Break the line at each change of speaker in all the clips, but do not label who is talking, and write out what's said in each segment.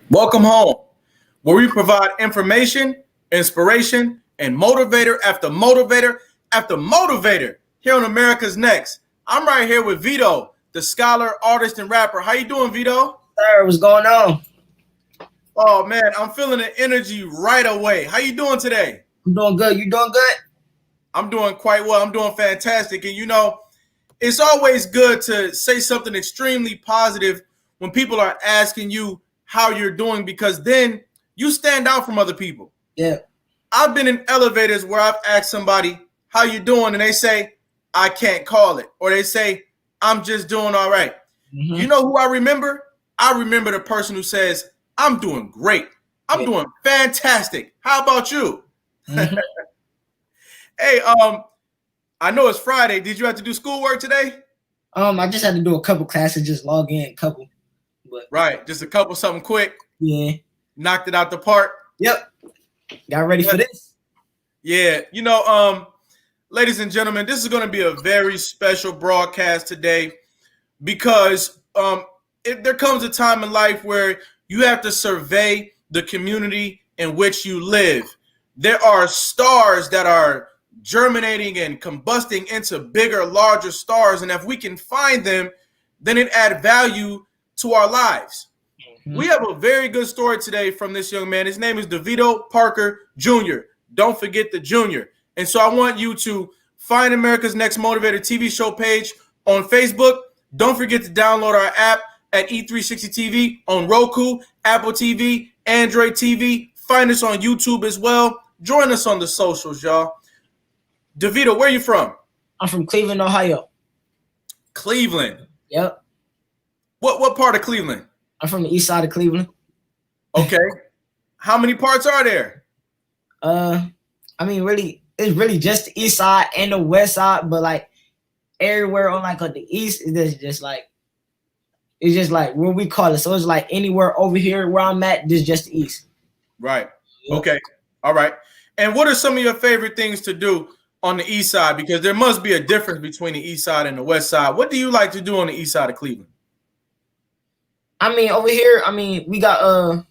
Welcome home, where we provide information, inspiration, and motivator after motivator after motivator here on America's Next. I'm right here with Vito, the scholar, artist, and rapper. How you doing, Vito?
Sir, what's going on?
Oh, man, I'm feeling the energy right away. How you doing today?
I'm doing good. You doing good?
I'm doing quite well. I'm doing fantastic. And, you know, it's always good to say something extremely positive when people are asking you how you're doing, because then you stand out from other people.
Yeah.
I've been in elevators where I've asked somebody, how you doing? And they say, I can't call it. Or they say, I'm just doing all right.
Mm-hmm.
You know who I remember? I remember the person who says, I'm doing great. I'm doing fantastic. How about you?
Mm-hmm.
Hey, I know it's Friday. Did you have to do schoolwork today?
I just had to do a couple classes, just log in a couple. But
right, just a couple, something quick.
Yeah.
Knocked it out the park.
Yep. Got ready for this.
Yeah, you know, ladies and gentlemen, this is going to be a very special broadcast today because there comes a time in life where you have to survey the community in which you live. There are stars that are germinating and combusting into bigger, larger stars, and if we can find them, then it adds value to our lives. Mm-hmm. We have a very good story today from this young man. His name is DeVito Parker Jr. Don't forget the Junior. And so I want you to find America's Next Motivator TV show page on Facebook. Don't forget to download our app at E360 TV on Roku, Apple TV, Android TV. Find us on YouTube as well. Join us on the socials, y'all. DeVito, where are you from?
I'm from Cleveland, Ohio.
Cleveland?
Yep.
What part of Cleveland?
I'm from the east side of Cleveland.
Okay. How many parts are there?
I mean, really, it's really just the east side and the west side, but like everywhere on like on the east, it's just like what we call it. So it's like anywhere over here where I'm at, this is just the east.
Right. Yep. Okay. All right. And what are some of your favorite things to do on the east side? Because there must be a difference between the east side and the west side. What do you like to do on the east side of Cleveland?
I mean, over here, I mean, we got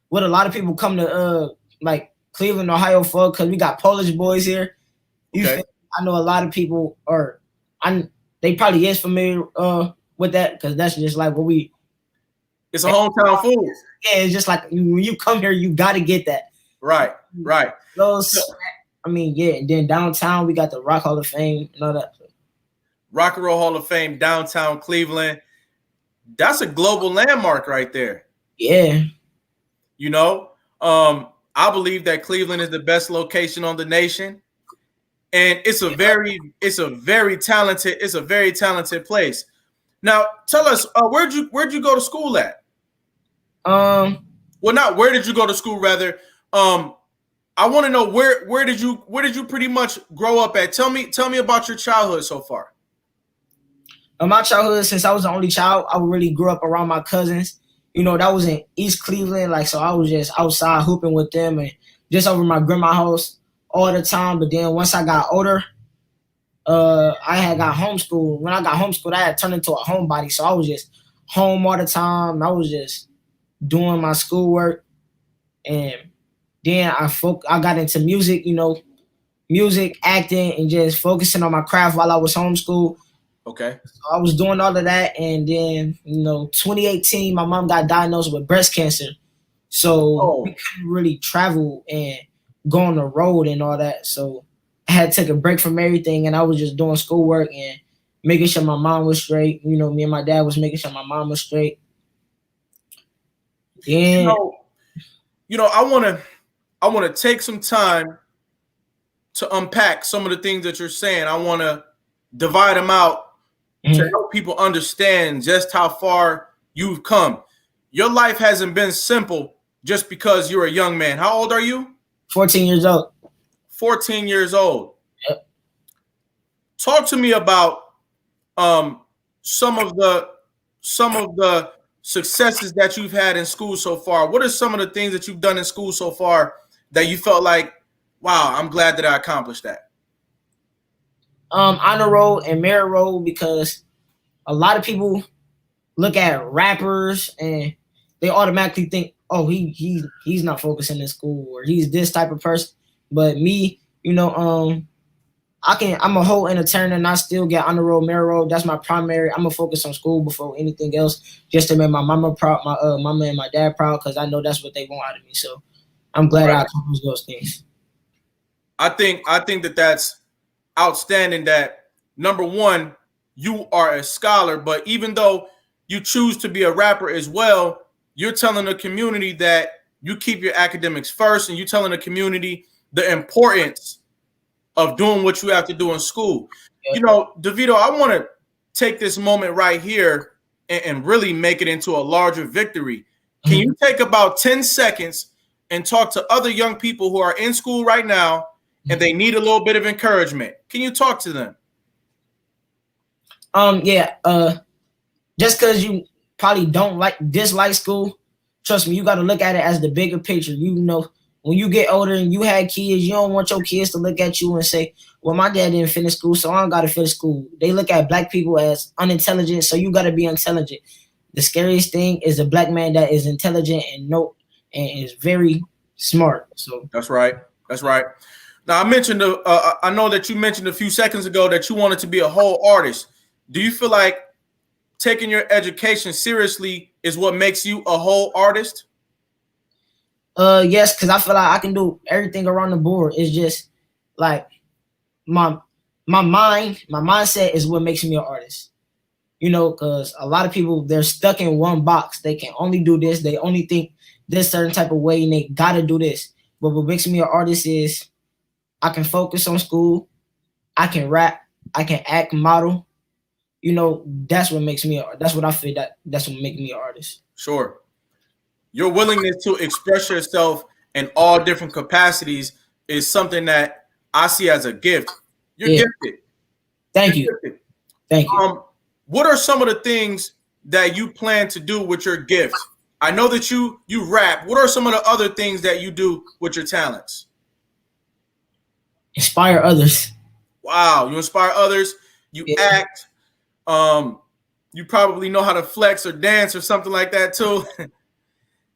what a lot of people come to like Cleveland, Ohio for, because we got Polish boys here. Okay. I know a lot of people they probably is familiar with that, because that's just like what we.
It's a hometown food.
Yeah, it's just like when you come here, you got to get that.
Right.
I mean, yeah, and then downtown we got the Rock Hall of Fame and all that.
Rock and Roll Hall of Fame, downtown Cleveland. That's a global landmark right there.
Yeah.
You know, I believe that Cleveland is the best location on the nation. And it's a very talented place. Now, tell us, where'd you go to school at? Well, not where did you go to school, rather. I want to know where did you pretty much grow up at? Tell me about your childhood so far.
My childhood, since I was the only child, I really grew up around my cousins. You know, that was in East Cleveland, like, so I was just outside hooping with them and just over my grandma's house all the time. But then once I got older, I had got homeschooled. When I got homeschooled, I had turned into a homebody, so I was just home all the time. I was just doing my schoolwork, and then I got into music, you know, music, acting, and just focusing on my craft while I was homeschooled.
Okay.
So I was doing all of that, and then, you know, 2018, my mom got diagnosed with breast cancer. So we couldn't really travel and go on the road and all that. So I had to take a break from everything, and I was just doing schoolwork and making sure my mom was straight. You know, me and my dad was making sure my mom was straight. Yeah.
You know, I want to take some time to unpack some of the things that you're saying. I want to divide them out to help people understand just how far you've come. Your life hasn't been simple just because you're a young man. How old are you?
14 years old.
14 years old.
Yep.
Talk to me about some of the successes that you've had in school so far. What are some of the things that you've done in school so far that you felt like, wow, I'm glad that I accomplished that?
Honor roll and merit roll, because a lot of people look at rappers and they automatically think, oh, he's not focusing in school, or he's this type of person. But me, I'm a whole entertainer and I still get honor roll, merit roll. That's my primary. I'm gonna focus on school before anything else, just to make my mama proud, my mama and my dad proud, because I know that's what they want out of me. So I'm glad I accomplished those things.
I think that that's outstanding. That number one, you are a scholar, but even though you choose to be a rapper as well, you're telling the community that you keep your academics first, and you're telling the community the importance of doing what you have to do in school.
Yeah.
You know, DeVito, I want to take this moment right here and really make it into a larger victory. Can you take about 10 seconds and talk to other young people who are in school right now and they need a little bit of encouragement? Can you talk to them?
Just because you probably dislike school, trust me, you got to look at it as the bigger picture. When you get older and you had kids, you don't want your kids to look at you and say, well, my dad didn't finish school, so I don't got to finish school. They look at black people as unintelligent, so you got to be intelligent. The scariest thing is a black man that is intelligent and is very smart. So
that's right. That's right. Now, I know that you mentioned a few seconds ago that you wanted to be a whole artist. Do you feel like taking your education seriously is what makes you a whole artist?
Yes, because I feel like I can do everything around the board. It's just like my mindset is what makes me an artist. Because a lot of people, they're stuck in one box. They can only do this. They only think this certain type of way, and they gotta do this. But what makes me an artist is I can focus on school. I can rap. I can act, model. That's what makes me. That's what I feel that's what makes me an artist.
Sure. Your willingness to express yourself in all different capacities is something that I see as a gift. You're gifted.
Thank you. Thank you.
What are some of the things that you plan to do with your gift? I know that you rap. What are some of the other things that you do with your talents?
Inspire others.
Wow, you inspire others. You act. You probably know how to flex or dance or something like that too.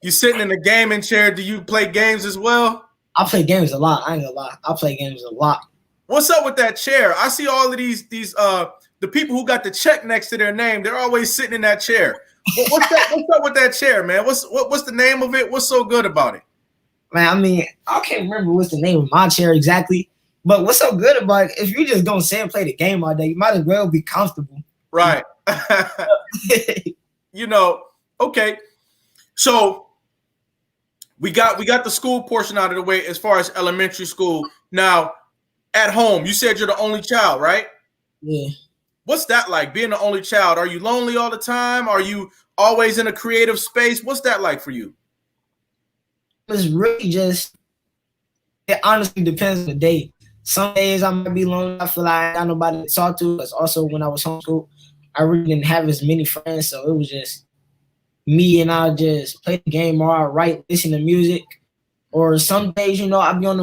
You sitting in a gaming chair. Do you play games as well?
I play games a lot. I ain't gonna lie. I play games a lot.
What's up with that chair? I see all of these the people who got the check next to their name. They're always sitting in that chair. What's up with that chair, man? What's the name of it? What's so good about it?
Man, I mean, I can't remember what's the name of my chair exactly. But what's so good about it, if you just gonna sit and play the game all day, you might as well be comfortable.
Right. Okay. So we got the school portion out of the way as far as elementary school. Now, at home, you said you're the only child, right?
Yeah.
What's that like, being the only child? Are you lonely all the time? Are you always in a creative space? What's that like for you?
It's really it honestly depends on the day. Some days I might be lonely. I feel like I got nobody to talk to. Because also when I was homeschooled, I really didn't have as many friends. So it was just me, and I just play the game, or I write, listen to music. Or some days, I'll be on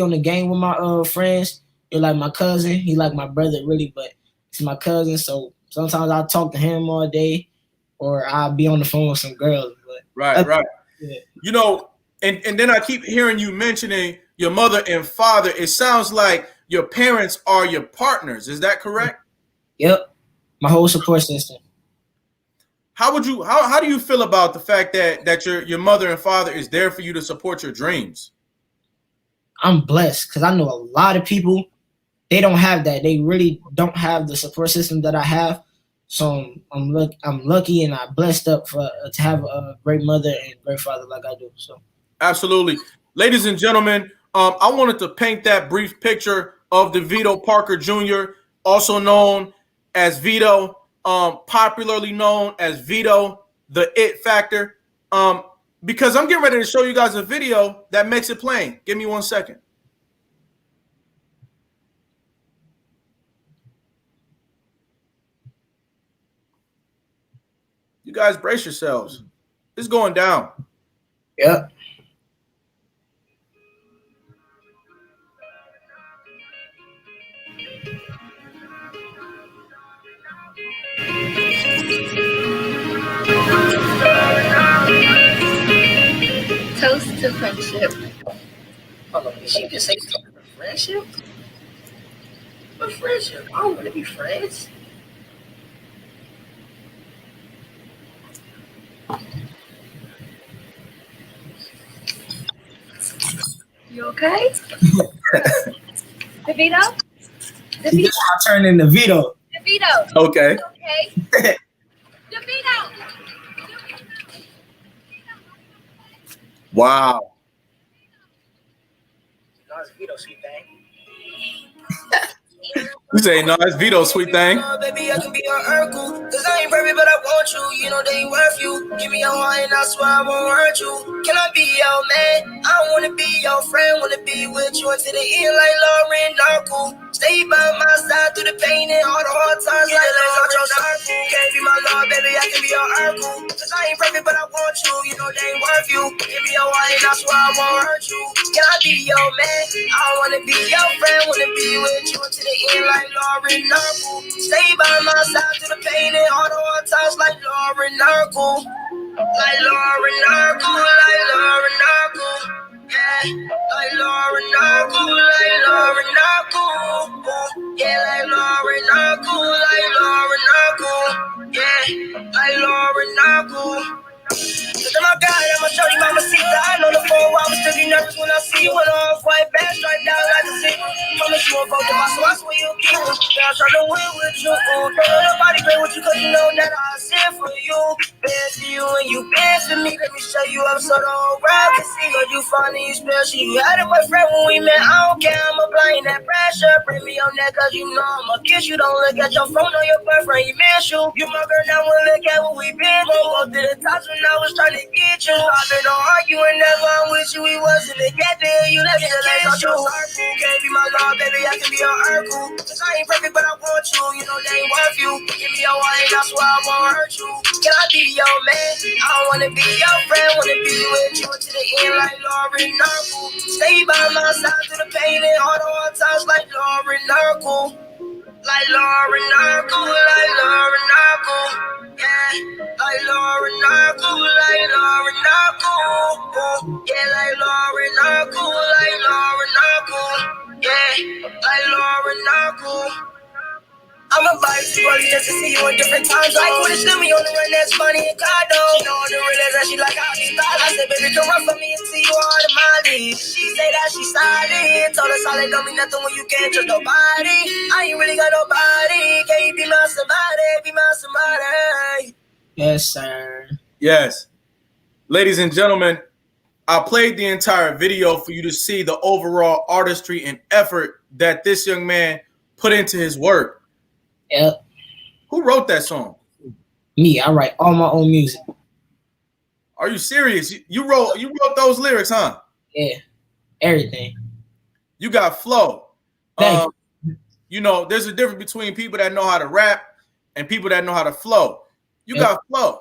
the game with my friends. You're like my cousin. He like my brother, really, but it's my cousin. So sometimes I'll talk to him all day, or I'll be on the phone with some girls. But
right.
Yeah.
And then I keep hearing you mentioning your mother and father. It sounds like your parents are your partners. Is that correct?
Yep. My whole support system.
How do you feel about the fact that your mother and father is there for you to support your dreams?
I'm blessed because I know a lot of people, they don't have that. They really don't have the support system that I have. So I'm lucky and I'm blessed up to have a great mother and great father like I do. So
absolutely. Ladies and gentlemen, I wanted to paint that brief picture of DeVito Parker Jr., also known as Vito, popularly known as Vito, the It Factor. because I'm getting ready to show you guys a video that makes it plain. Give me 1 second. You guys brace yourselves. It's going down.
Yep.
Toast to friendship.
Hold on, she can say something for friendship? What friendship? I don't want to be friends.
You okay? DeVito?
This I turn into Vito.
DeVito.
Okay.
Okay. DeVito.
Wow.
No, it's Vito, sweet thing.
You say no, it's Vito, sweet thing.
Baby, I can be your Urkel, cause I ain't perfect, but I want you. You know they ain't worth you. Give me your heart and I swear I won't hurt you. Can I be your man? I don't wanna be your friend, wanna be with you until the end like Lauren Urkel. Stay by my side through the pain and all the hard times like Lauren Urkel. Can't be my love, baby, I can be your Urkel, cause I ain't perfect, but I want you. You know they ain't worth you. Give me your heart and I swear I won't hurt you. Can I be your man? I don't wanna be your friend, wanna be with you until the end like Lauren Urkel. Stay by my side through the pain and all the hard times like Lauren Urkel. Like Lauren Urkel, like Lauren Urkel. Yeah, like Lauren Urkel, like Lauren Urkel. Yeah, like Lauren Urkel, like Lauren Urkel. Yeah, like Lauren Urkel. Oh my God, I'ma show you mama see that I know the 4 hours still be nervous when I see you in off white band striped down like a zebra. Promise you won't go to my so I swear you'll keep it. Now I'm trying to win with you. Don't let nobody play with you cause you know that I sin for you. Been for you and you been for me. Let me show you up so the whole world can see. Cause you funny, you special. You had a boyfriend when we met. I don't care, I'm applying that pressure. Bring me on that cause you know I'ma kiss you. Don't look at your phone on your boyfriend, you miss you. You my girl now, we'll look at what we been through. Go to the tops when I was trying to get you. I've been on arguing, never I'm with you. We wasn't together. You left me to lay on you. Can't be my love, baby. I can be your Urkel. Cause I ain't perfect, but I want you. You know they ain't worth you. Give me your heart, and I swear I won't hurt you. Can I be your man? I don't wanna be your friend. Wanna be with you until the end, like Lauren Urkel. Stay by my side through the pain and all the hard times, like Lauren Urkel. Like Lauren Urkel, like Lauren Urkel. Yeah, like Lauren Urkel, like Lauren Urkel. Yeah, like Lauren Urkel, like Lauren Urkel. Yeah, like Lauren Urkel. I'm a bite too early just to see you in different times. Like when it's me on the run, that's money and condo. She know on the real that she like how she style. I said, baby, come run for me and see you all the money. She say that she solid. Told her solid don't mean nothing when you can't trust nobody. I ain't really got nobody. Can you be my somebody? Be my somebody. Yes, sir.
Yes. Ladies and gentlemen, I played the entire video for you to see the overall artistry and effort that this young man put into his work.
Yep.
Who wrote that song?
Me. I write all my own music.
Are you serious? You wrote those lyrics, huh?
Yeah. Everything.
You got flow.
Thank
you know, there's a difference between people that know how to rap and people that know how to flow. You got flow.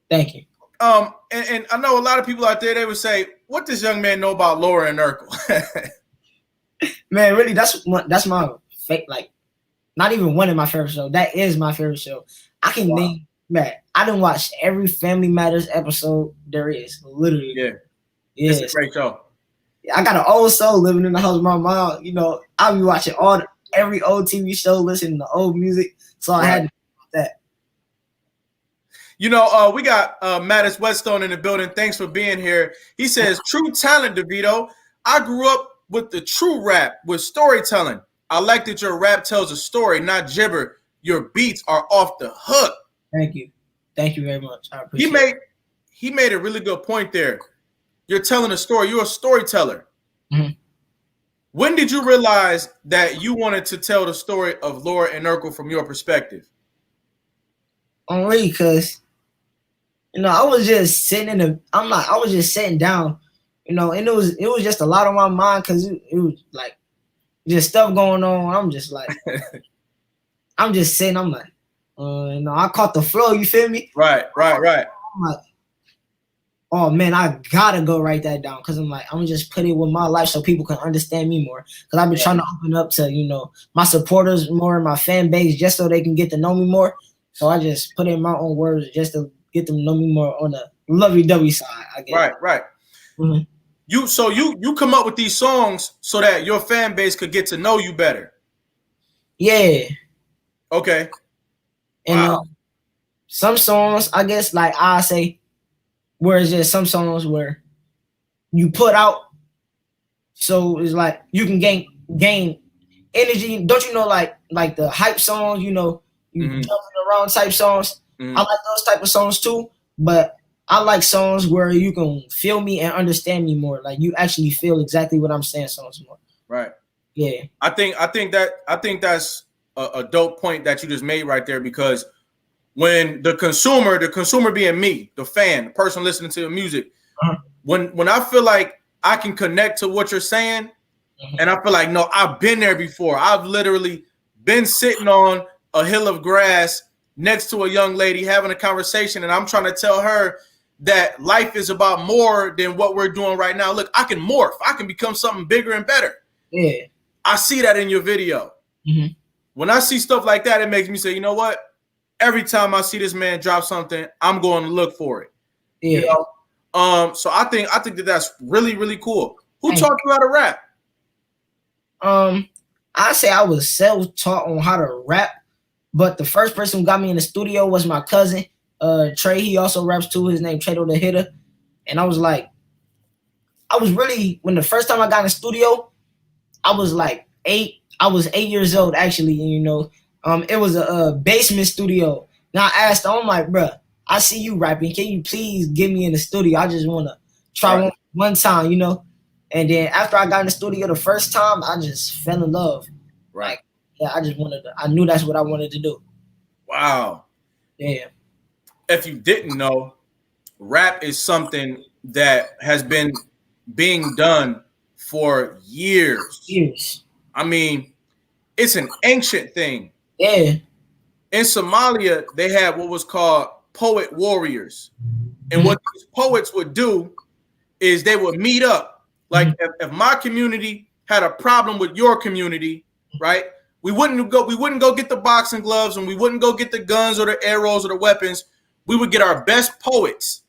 Thank you.
And I know a lot of people out there, they would say, what does young man know about Laura and Urkel?
Man, really, that's my fake, like, not even one of my favorite shows. That is my favorite show. I can name, man, I done watched every Family Matters episode there is, literally.
Yeah.
Yes.
It's a great show.
I got an old soul living in the house with my mom. You know, I'll be watching every old TV show, listening to old music. So I had to do that.
You know, we got Mattis Whetstone in the building. Thanks for being here. He says, true talent, DeVito. I grew up with the true rap, with storytelling. I like that your rap tells a story, not gibber. Your beats are off the hook.
Thank you. Thank you very much. I appreciate it.
He made a really good point there. You're telling a story. You're a storyteller.
Mm-hmm.
When did you realize that you wanted to tell the story of Laura and Urkel from your perspective?
Only because I was just sitting I was just sitting down, and it was just a lot on my mind because it was like just stuff going on. I'm just like, I'm just sitting. I'm like, I caught the flow. You feel me?
Right.
I'm like, oh man, I gotta go write that down because I'm like, I'm just put it with my life so people can understand me more. Because I've been trying to open up to my supporters more, my fan base, just so they can get to know me more. So I just put it in my own words just to get them to know me more on the lovey-dovey side, I guess.
Right.
Mm-hmm.
You come up with these songs so that your fan base could get to know you better.
Yeah.
Okay.
And
Wow.
some songs, I guess, like I say, where it's just some songs where you put out, so it's like you can gain energy. Don't you know, like the hype songs, you jumping around type songs. I like those type of songs too, but I like songs where you can feel me and understand me more. Like you actually feel exactly what I'm saying songs more.
Right.
Yeah.
I think that's a dope point that you just made right there, because when the consumer being me, the fan, the person listening to the music, when I feel like I can connect to what you're saying, and I feel like, no, I've been there before. I've literally been sitting on a hill of grass next to a young lady having a conversation, and I'm trying to tell her that life is about more than what we're doing right now. Look, I can morph. I can become something bigger and better.
Yeah.
I see that in your video.
Mm-hmm.
When I see stuff like that, it makes me say, you know what? Every time I see this man drop something, I'm going to look for it.
Yeah.
So I think that that's really, really cool. Who taught you how to rap?
I say I was self-taught on how to rap, but the first person who got me in the studio was my cousin, Trey. He also raps too. His name Trey the Hitter. And I was really, when the first time I got in the studio, I was like 8. I was 8 years old actually, and it was a basement studio. And I asked him, I'm like, bruh, I see you rapping. Can you please get me in the studio? I just want to try one time, And then after I got in the studio the first time, I just fell in love.
Right.
Like, yeah, I knew that's what I wanted to do.
Wow.
Yeah.
If you didn't know, rap is something that has been being done for years.
Years.
I mean, it's an ancient thing.
Yeah.
In Somalia, they had what was called poet warriors. And what these poets would do is they would meet up. Like if my community had a problem with your community, right? We wouldn't go get the boxing gloves, and we wouldn't go get the guns or the arrows or the weapons. We would get our best poets,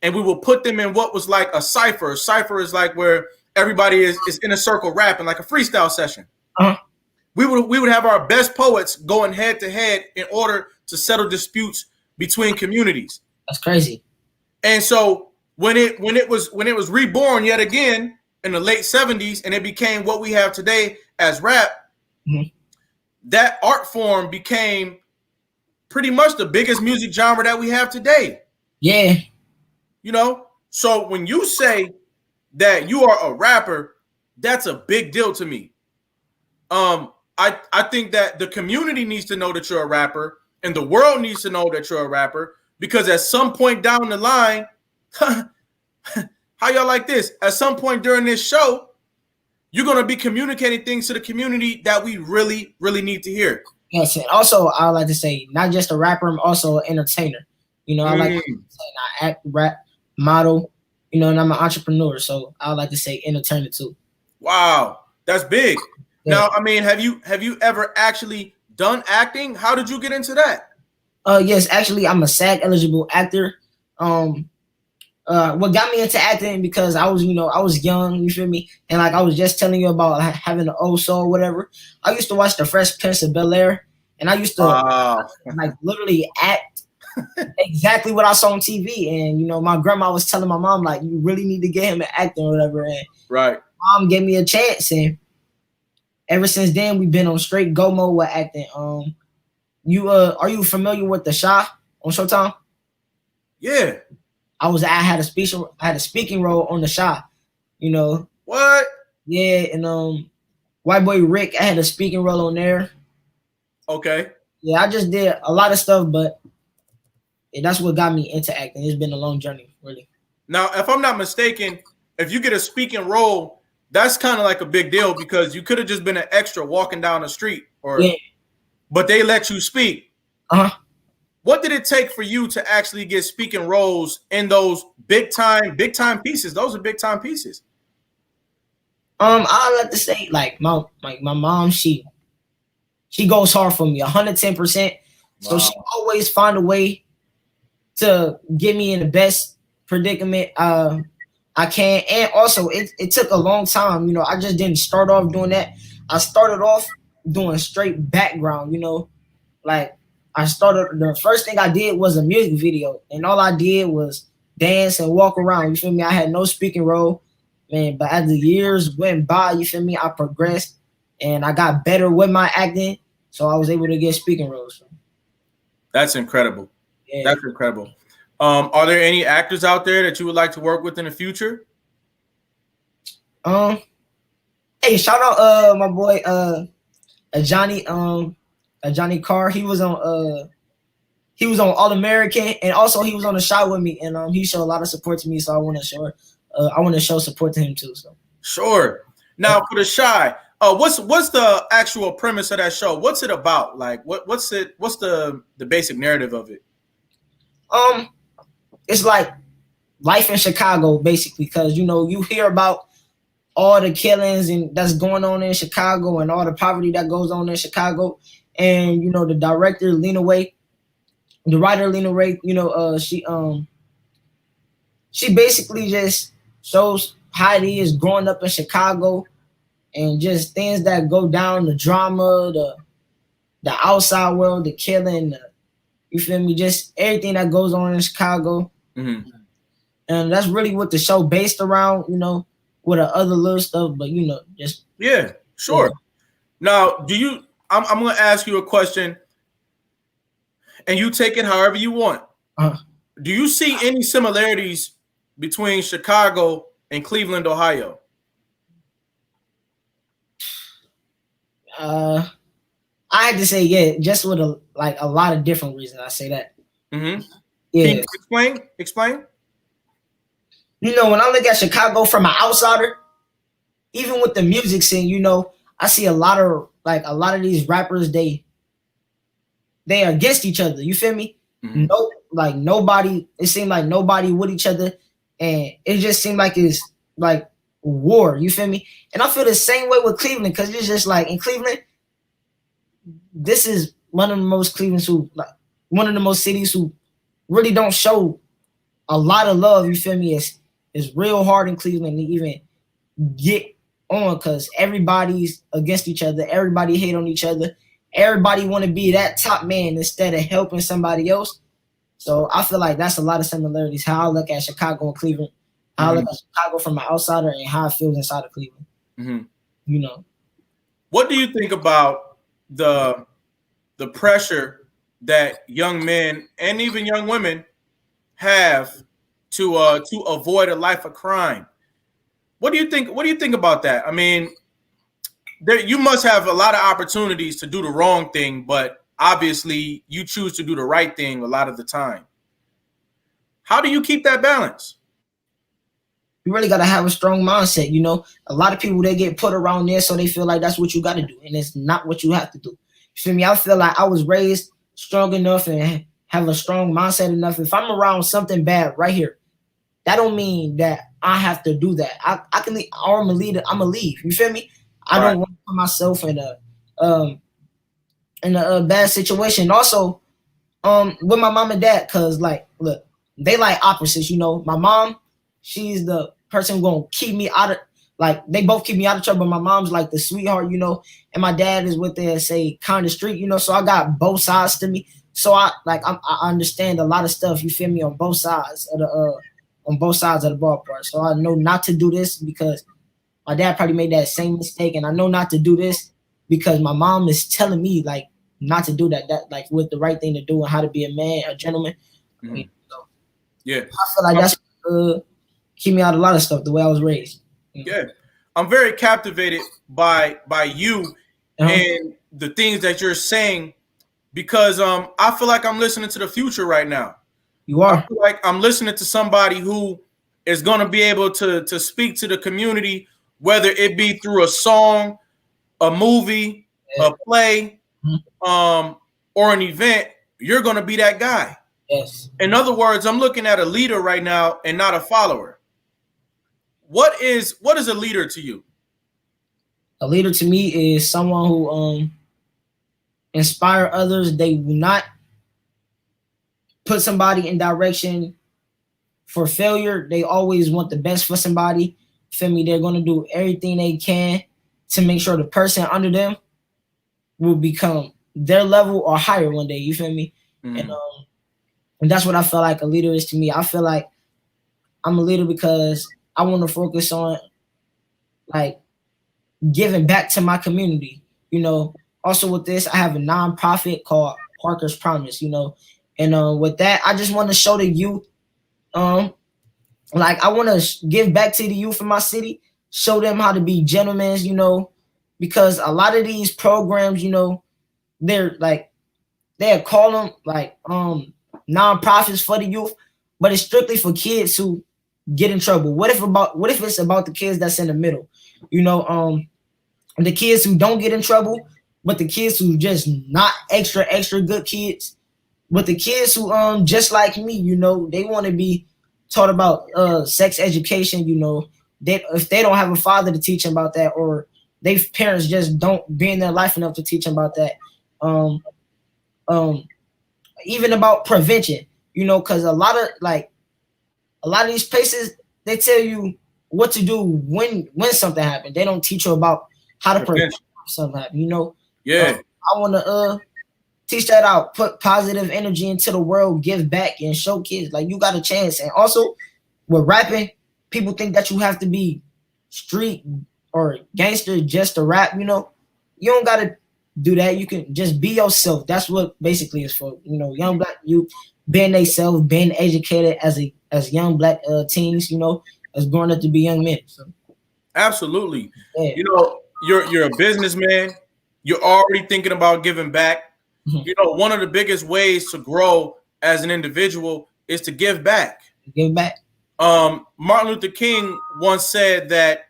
and we would put them in what was like a cipher. A cipher is like where everybody is in a circle rapping, like a freestyle session. We would have our best poets going head to head in order to settle disputes between communities.
That's crazy.
And so when it was reborn yet again in the late 70s, and it became what we have today as rap, that art form became pretty much the biggest music genre that we have today.
Yeah.
So when you say that you are a rapper, that's a big deal to me. I think that the community needs to know that you're a rapper, and the world needs to know that you're a rapper, because at some point down the line, how y'all like this? At some point during this show, you're going to be communicating things to the community that we really, really need to hear.
Yes, and also I like to say, not just a rapper, I'm also an entertainer. I like to say I act, rap, model, and I'm an entrepreneur, so I like to say entertainer too.
Wow, that's big. Yeah. Now, I mean, have you ever actually done acting? How did you get into that?
Yes, actually, I'm a SAG eligible actor. What got me into acting, because I was young, you feel me? And like I was just telling you about having an old soul or whatever. I used to watch The Fresh Prince of Bel-Air, and I used to like literally act exactly what I saw on TV. And my grandma was telling my mom, like, you really need to get him an acting or whatever. And mom gave me a chance, and ever since then we've been on straight go mode with acting. Are you familiar with The Chi on Showtime?
Yeah.
I had a speaking role on The Chi.
What?
Yeah, and White Boy Rick, I had a speaking role on there.
Okay.
Yeah, I just did a lot of stuff, but And that's what got me into acting. It's been a long journey, really.
Now, if I'm not mistaken, if you get a speaking role, that's kind of like a big deal because you could have just been an extra walking down the street, but they let you speak. What did it take for you to actually get speaking roles in those big time pieces? Those are big time pieces.
I like to say my mom, she goes hard for me 110%. So she always find a way to get me in the best predicament I can. And also it took a long time. You know, I just didn't start off doing that. I started off doing straight background, you know, like the first thing I did was a music video, and all I did was dance and walk around. You feel me? I had no speaking role, man. But as the years went by, you feel me? I progressed and I got better with my acting, so I was able to get speaking roles.
That's incredible.
Yeah.
That's incredible. Are there any actors out there that you would like to work with in the future?
Hey, shout out my boy Johnny Carr. He was on All American, and also he was on the shot with me, and he showed a lot of support to me. So I want to show support to him too. So
sure. Now for the Shy, what's the actual premise of that show? What's it about? Like what's the basic narrative of it?
It's like life in Chicago, basically, because you know you hear about all the killings and that's going on in Chicago and all the poverty that goes on in Chicago. And, you know, the writer, Lena Waithe, you know, she basically just shows how it is growing up in Chicago and just things that go down, the drama, the outside world, the killing, you feel me? Just everything that goes on in Chicago.
Mm-hmm.
And that's really what the show based around, you know, with the other little stuff, but you know, just
yeah, sure. Yeah. Now, I'm going to ask you a question, and you take it however you want. Do you see any similarities between Chicago and Cleveland, Ohio?
I had to say yeah, just with a lot of different reasons. I say that.
Mm-hmm.
Yeah.
Can you explain?
You know, when I look at Chicago from an outsider, even with the music scene, you know, I see a lot of these rappers, they are against each other. You feel me?
Mm-hmm.
Nobody. It seemed like nobody with each other, and it just seemed like it's like war. You feel me? And I feel the same way with Cleveland, because it's just like in Cleveland, this is one of the most cities who really don't show a lot of love. You feel me? It's real hard in Cleveland to even get on, because everybody's against each other. Everybody hate on each other. Everybody want to be that top man instead of helping somebody else. So I feel like that's a lot of similarities. How I look at Chicago and Cleveland. How I look at Chicago from an outsider and how it feels inside of Cleveland.
Mm-hmm.
You know. What
do you think about the pressure that young men and even young women have to avoid a life of crime? What do you think about that? I mean, you must have a lot of opportunities to do the wrong thing, but obviously you choose to do the right thing a lot of the time. How do you keep that balance?
You really got to have a strong mindset. You know, a lot of people, they get put around there so they feel like that's what you got to do, and it's not what you have to do. You feel me? I feel like I was raised strong enough and have a strong mindset enough. If I'm around something bad right here, that don't mean that I have to do that. I can leave, or I'm gonna leave. You feel me? I don't want to put myself in a bad situation. Also, with my mom and dad, because like, look, they like opposites. You know, my mom, she's the person who's gonna keep me out of, like, they both keep me out of trouble. My mom's like the sweetheart, you know, and my dad is what they say, kind of street, you know. So I got both sides to me. So I understand a lot of stuff. You feel me? On both sides of the ballpark. So I know not to do this because my dad probably made that same mistake, and I know not to do this because my mom is telling me like not to do that like with the right thing to do and how to be a man, a gentleman.
Mm-hmm.
So,
yeah,
I feel like that's keep me out of a lot of stuff the way I was raised.
Yeah, I'm very captivated by you and the things that you're saying, because I feel like I'm listening to the future right now.
You
I
are.
feel like I'm listening to somebody who is going to be able to speak to the community, whether it be through a song, a movie, a play, or an event. You're going to be that guy.
Yes.
In other words, I'm looking at a leader right now and not a follower. What is a leader to you?
A leader to me is someone who inspire others. They will not put somebody in direction for failure. They always want the best for somebody. Feel me? They're gonna do everything they can to make sure the person under them will become their level or higher one day. You feel me? And that's what I feel like a leader is to me. I feel like I'm a leader because I want to focus on like giving back to my community. You know, also with this, I have a nonprofit called Parker's Promise. You know, and with that, I just want to show the youth, like I want to give back to the youth in my city, show them how to be gentlemen. You know, because a lot of these programs, you know, they're like they call them like nonprofits for the youth, but it's strictly for kids who get in trouble. What if it's about the kids that's in the middle? You know, the kids who don't get in trouble, but the kids who just not extra good kids, but the kids who just like me, you know, they want to be taught about sex education. You know, if they don't have a father to teach them about that, or their parents just don't be in their life enough to teach them about that. Even about prevention, you know, because a lot of these places, they tell you what to do when something happens. They don't teach you about how to prevent something happen, you know.
Yeah.
I want to teach that out, put positive energy into the world, give back, and show kids like you got a chance. And also with rapping, people think that you have to be street or gangster just to rap. You know, you don't gotta do that. You can just be yourself. That's what basically is for, you know, young black youth being themselves, being educated as young black teens, you know, as growing up to be young men. So.
Absolutely.
Yeah.
You know, you're a businessman. You're already thinking about giving back. You know, one of the biggest ways to grow as an individual is to give back.
Give back.
Martin Luther King once said that,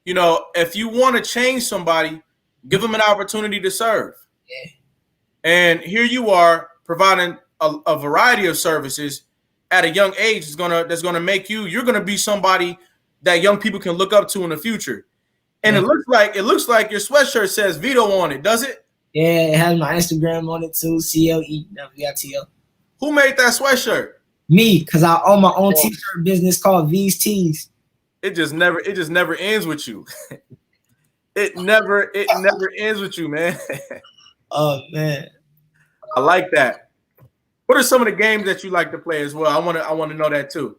you know, if you want to change somebody, give them an opportunity to serve.
Yeah.
And here you are providing a variety of services at a young age that's gonna make you're gonna be somebody that young people can look up to in the future. And it looks like your sweatshirt says Vito on it, does it?
Yeah, it has my Instagram on it too, CLEWITO.
Who made that sweatshirt?
Me, because I own my own t-shirt business called V's Tees.
It just never ends with you. It never ends with you, man.
Oh man.
I like that. What are some of the games that you like to play as well? I want to know that too.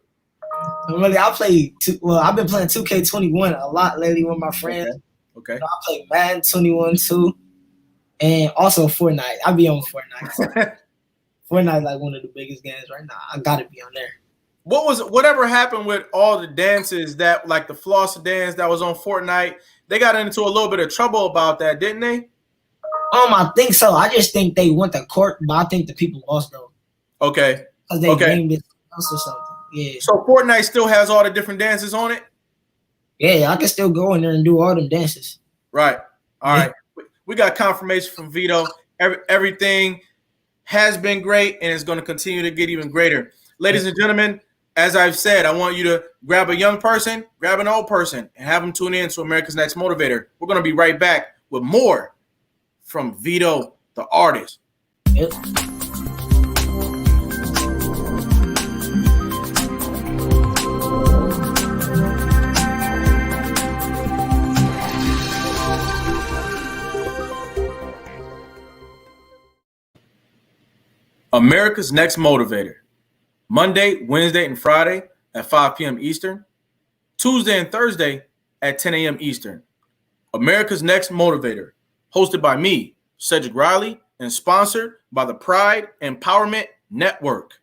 Really, I've been playing 2K21 a lot lately with my friends.
Okay.
You know, I play Madden 21 too. And also Fortnite. I be on Fortnite. Fortnite like one of the biggest games right now. I gotta be on there.
Whatever happened with all the dances that like the floss dance that was on Fortnite? They got into a little bit of trouble about that, didn't they?
I think so. I just think they went to court, but I think the people lost though.
Okay.
Because they named it or something. Yeah.
So Fortnite still has all the different dances on it?
Yeah, I can still go in there and do all them dances.
Right. All right. We got confirmation from Vito. Everything has been great and is going to continue to get even greater. Ladies and gentlemen, as I've said, I want you to grab a young person, grab an old person, and have them tune in to America's Next Motivator. We're going to be right back with more from Vito, the artist.
Yep.
America's Next Motivator. Monday, Wednesday, and Friday at 5 p.m. Eastern. Tuesday and Thursday at 10 a.m. Eastern. America's Next Motivator. Hosted by me, Cedric Riley, and sponsored by the Pride Empowerment Network.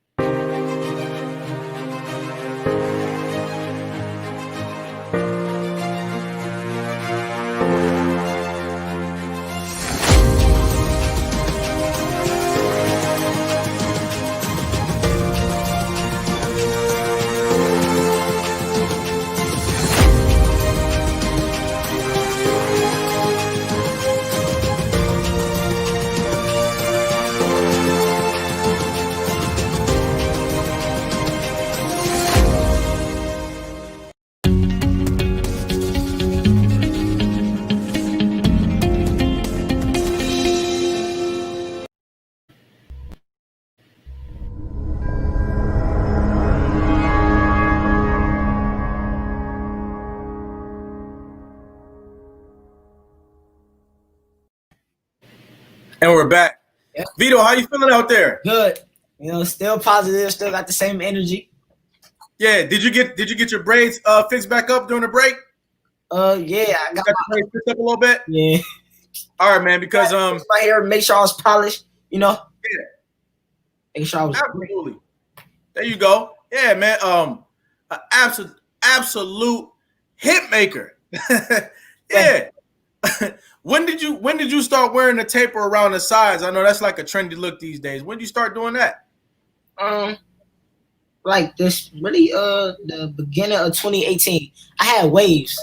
And we're back.
Yep.
Vito, how you feeling out there?
Good. You know, still positive, still got the same energy.
Yeah. Did you get your braids fixed back up during the break?
Yeah, I got
the braids fixed up a little bit?
Yeah.
All right, man, because
my hair, make sure I was polished, you know.
Yeah.
Make sure I was
absolutely. There you go. Yeah, man. An absolute hit maker. Yeah. When did you start wearing the taper around the sides? I know that's like a trendy look these days. When did you start doing that?
Like this really the beginning of 2018. I had waves.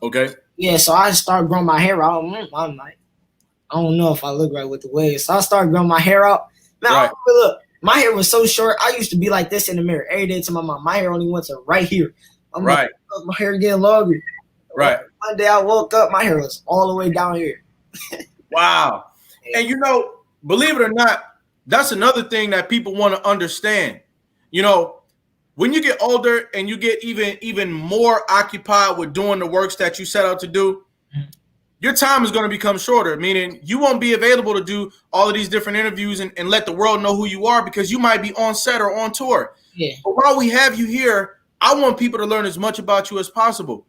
Okay.
Yeah, so I started growing my hair out. I'm like, I don't know if I look right with the waves. So I started growing my hair out. Man,
right.
Look, my hair was so short. I used to be like this in the mirror every day to my mom. My hair only went to right here. I'm
right.
Like, oh, my hair getting longer.
Right.
One day I woke up, my hair was all the way down here.
Wow. And you know, believe it or not, that's another thing that people want to understand. You know, when you get older and you get even more occupied with doing the works that you set out to do, your time is going to become shorter, meaning you won't be available to do all of these different interviews and let the world know who you are because you might be on set or on tour.
Yeah.
But while we have you here, I want people to learn as much about you as possible.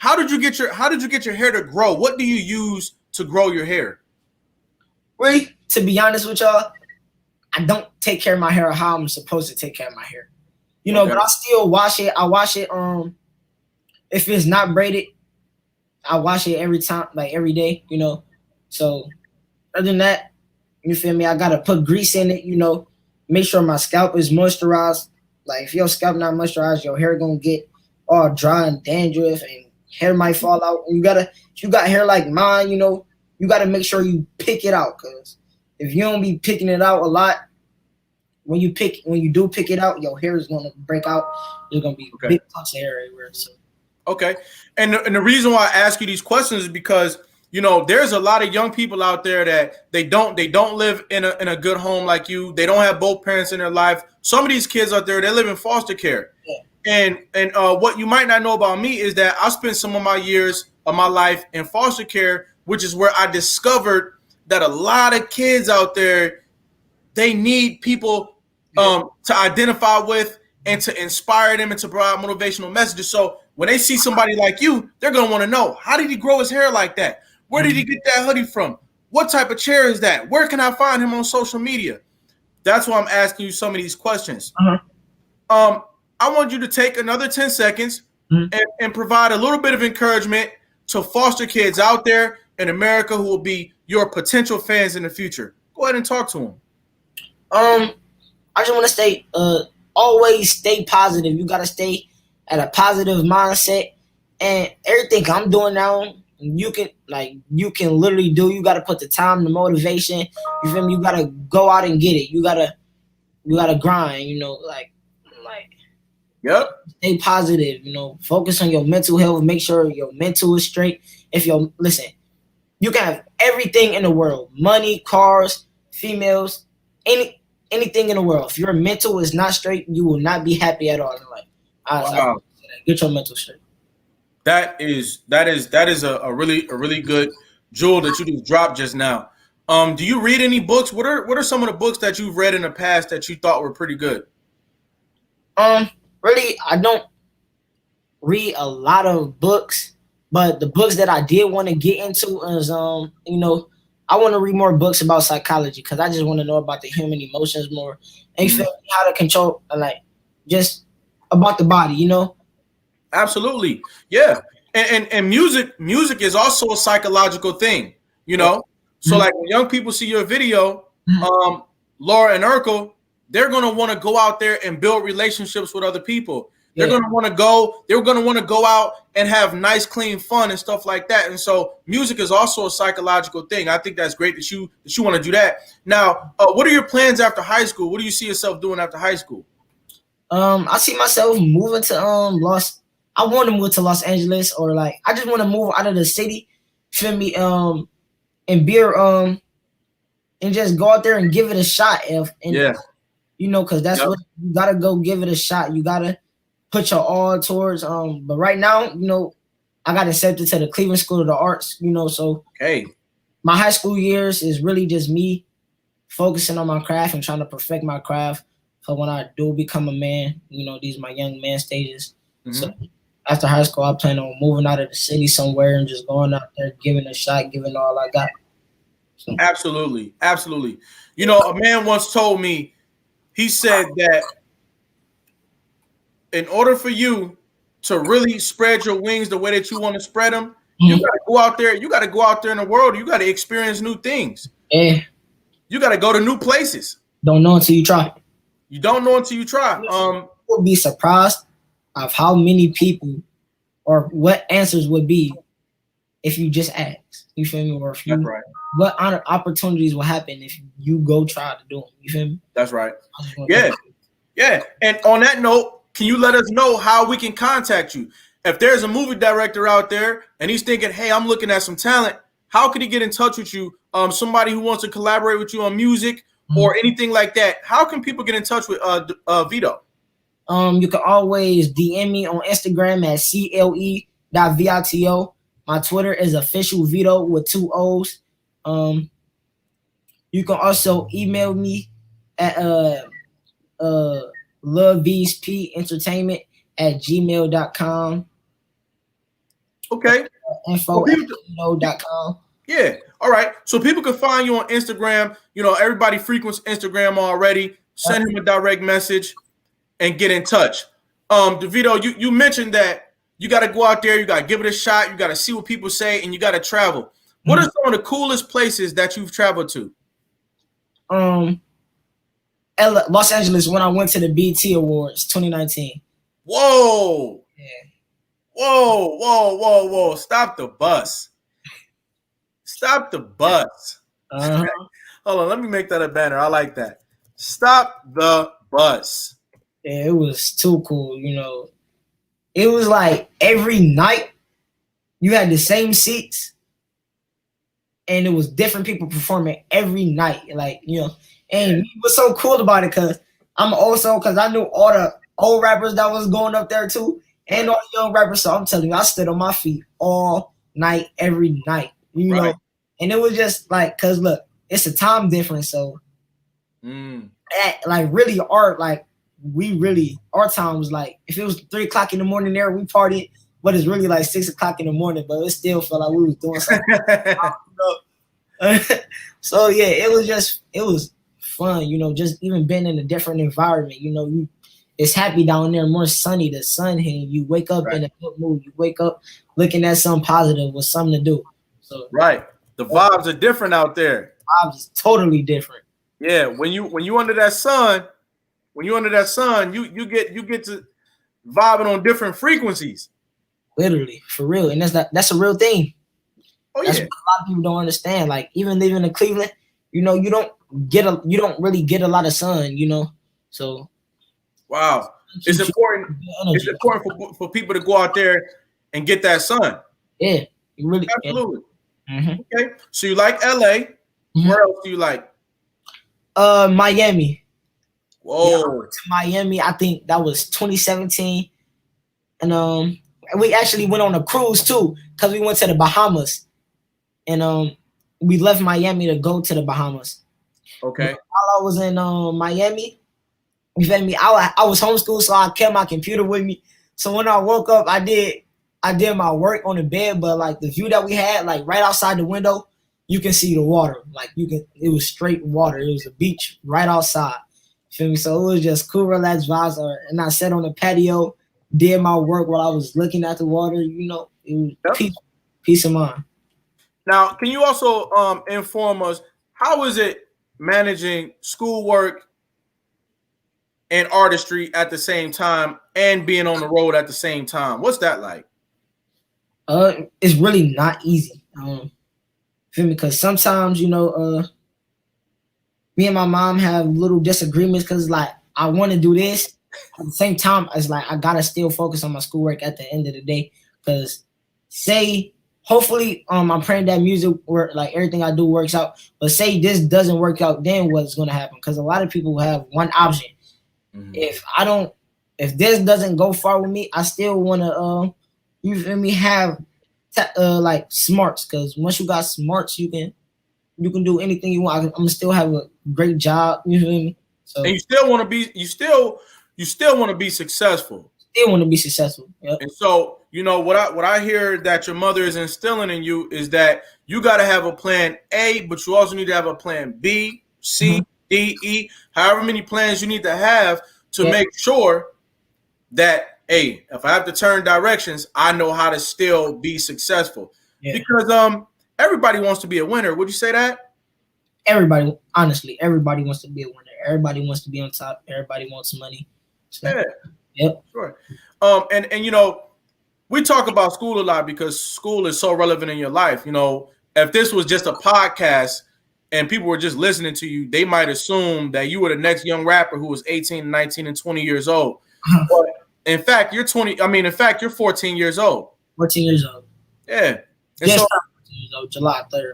How did you get your hair to grow? What do you use to grow your hair?
Really, to be honest with y'all, I don't take care of my hair how I'm supposed to take care of my hair. You know, but I still wash it. I wash it. If it's not braided, I wash it every time, like every day. You know, so other than that, you feel me? I gotta put grease in it. You know, make sure my scalp is moisturized. Like if your scalp not moisturized, your hair gonna get all dry and dandruff, and hair might fall out. And if you got hair like mine, you know, you gotta make sure you pick it out. Cause if you don't be picking it out a lot, when you do pick it out, your hair is gonna break out. There's gonna be big clumps of hair everywhere. So.
Okay, and the reason why I ask you these questions is because you know there's a lot of young people out there that they don't live in a good home like you. They don't have both parents in their life. Some of these kids out there, they live in foster care. Yeah. And what you might not know about me is that I spent some of my years of my life in foster care, which is where I discovered that a lot of kids out there, they need people to identify with and to inspire them and to provide motivational messages. So when they see somebody like you, they're going to want to know, how did he grow his hair like that? Where did he get that hoodie from? What type of chair is that? Where can I find him on social media? That's why I'm asking you some of these questions. I want you to take another 10 seconds and provide a little bit of encouragement to foster kids out there in America who will be your potential fans in the future. Go ahead and talk to them.
I just want to stay, always stay positive. You got to stay at a positive mindset, and everything I'm doing now, you can literally do. You got to put the time, the motivation. You feel me? You got to go out and get it. You got to grind, you know, like,
yep.
Stay positive, you know, focus on your mental health. Make sure your mental is straight. Listen, you can have everything in the world, money, cars, females, anything in the world. If your mental is not straight, you will not be happy at all in life.
Wow.
Get your mental straight.
That is a really good jewel that you just dropped just now. Do you read any books? What are some of the books that you've read in the past that you thought were pretty good?
Really, I don't read a lot of books, but the books that I did want to get into is you know, I want to read more books about psychology because I just want to know about the human emotions more and how to control, like, just about the body, you know.
Absolutely, yeah. And music is also a psychological thing, you know. So like when young people see your video, Laura and Urkel, they're gonna want to go out there and build relationships with other people. They're gonna want to go out and have nice, clean fun and stuff like that. And so music is also a psychological thing. I think that's great that you want to do that. Now, what are your plans after high school? What do you see yourself doing after high school?
I see myself moving to I want to move to Los Angeles, or like I just want to move out of the city, feel me, and be and just go out there and give it a shot. You know, because that's what you gotta go give it a shot. You gotta put your all towards. But right now, you know, I got accepted to the Cleveland School of the Arts. You know, so
hey,
my high school years is really just me focusing on my craft and trying to perfect my craft for when I do become a man. These are my young man stages. So after high school, I plan on moving out of the city somewhere and just going out there, giving it a shot, giving all I got. So.
Absolutely. Absolutely. A man once told me, he said that in order for you to really spread your wings the way that you want to spread them, you got to go out there. You got to go out there in the world. You got to experience new things.
Yeah.
You got to go to new places.
Don't know until you try.
You don't know until you try.
You'll be surprised of how many people or what answers would be if you just ask. You feel me? Or if you,
that's right.
What opportunities will happen if you go try to do them? You feel me?
That's right. Yeah. Yeah. And on that note, can you let us know how we can contact you? If there's a movie director out there and he's thinking, hey, I'm looking at some talent, how can he get in touch with you? Somebody who wants to collaborate with you on music or anything like that. How can people get in touch with Vito?
You can always DM me on Instagram at cle.vito. My Twitter is official Vito with 2 O's. You can also email me at lovevspentertainment@gmail.com.
Okay.
info@vito.com.
Yeah. All right. So people can find you on Instagram. Everybody frequents Instagram already. Send him a direct message and get in touch. DeVito, you mentioned that you got to go out there, you got to give it a shot, you got to see what people say, and you got to travel. What are some of the coolest places that you've traveled to?
Los Angeles, when I went to the BET Awards 2019.
Whoa.
Yeah.
Whoa. Stop the bus. Stop the bus.
Uh-huh.
Hold on, let me make that a banner. I like that. Stop the bus.
Yeah, it was too cool, It was like every night you had the same seats and it was different people performing every night. And what's so cool about it, because I knew all the old rappers that was going up there too and all the young rappers. So I'm telling you, I stood on my feet all night, every night, know. And it was just like, because look, it's a time difference. So really our time was like, if it was 3 o'clock in the morning there, we partied, but it's really like 6 o'clock in the morning, but it still felt like we was doing something. So yeah, it was fun, just even being in a different environment, it's happy down there, more sunny, the sun hitting, you wake up in a good mood, you wake up looking at something positive with something to do. So
the vibes are different out there.
Vibes is totally different.
Yeah, when you under that sun, you get to vibing on different frequencies.
Literally, for real, and that's a real thing.
Oh
that's
yeah,
what a lot of people don't understand. Like even living in Cleveland, you don't really get a lot of sun, So
wow, it's important. It's important for people to go out there and get that sun.
Yeah, really,
absolutely.
Yeah.
Okay, so you like LA? Where else do you like?
Miami.
Whoa.
Yeah, I went to Miami, I think that was 2017. And we actually went on a cruise too, because we went to the Bahamas. And we left Miami to go to the Bahamas.
Okay.
While I was in Miami, you feel me? I was homeschooled, so I kept my computer with me. So when I woke up, I did my work on the bed, but like the view that we had, like right outside the window, you can see the water. Like it was straight water. It was a beach right outside. You feel me? So it was just cool, relaxed vibes. And I sat on the patio, did my work while I was looking at the water. It was peace of mind.
Now, can you also inform us, how is it managing schoolwork and artistry at the same time and being on the road at the same time? What's that like?
It's really not easy. Feel me? Because sometimes, me and my mom have little disagreements because like I want to do this. At the same time, it's like I gotta still focus on my schoolwork at the end of the day. Because hopefully, I'm praying that music work, like everything I do works out. But say this doesn't work out, then what's gonna happen? Because a lot of people have one option. Mm-hmm. If this doesn't go far with me, I still wanna you feel me, have like smarts. Because once you got smarts, you can you can do anything you want. I'm gonna still have a great job. You feel me? So
And you still want to be, you still want to be successful.
still want to be successful. Yep.
And so, what I hear that your mother is instilling in you is that you got to have a plan A, but you also need to have a plan B, C, D, E, however many plans you need to have to make sure that, hey, if I have to turn directions, I know how to still be successful. Yeah. Because everybody wants to be a winner. Would you say that?
Everybody, honestly, everybody wants to be a winner. Everybody wants to be on top. Everybody wants money. So,
yeah.
Yep.
Sure. And we talk about school a lot because school is so relevant in your life. If this was just a podcast and people were just listening to you, they might assume that you were the next young rapper who was 18, 19, and 20 years old. But in fact, you're 14 years old.
14 years old.
Yeah.
And so, 14 years old, July 3rd.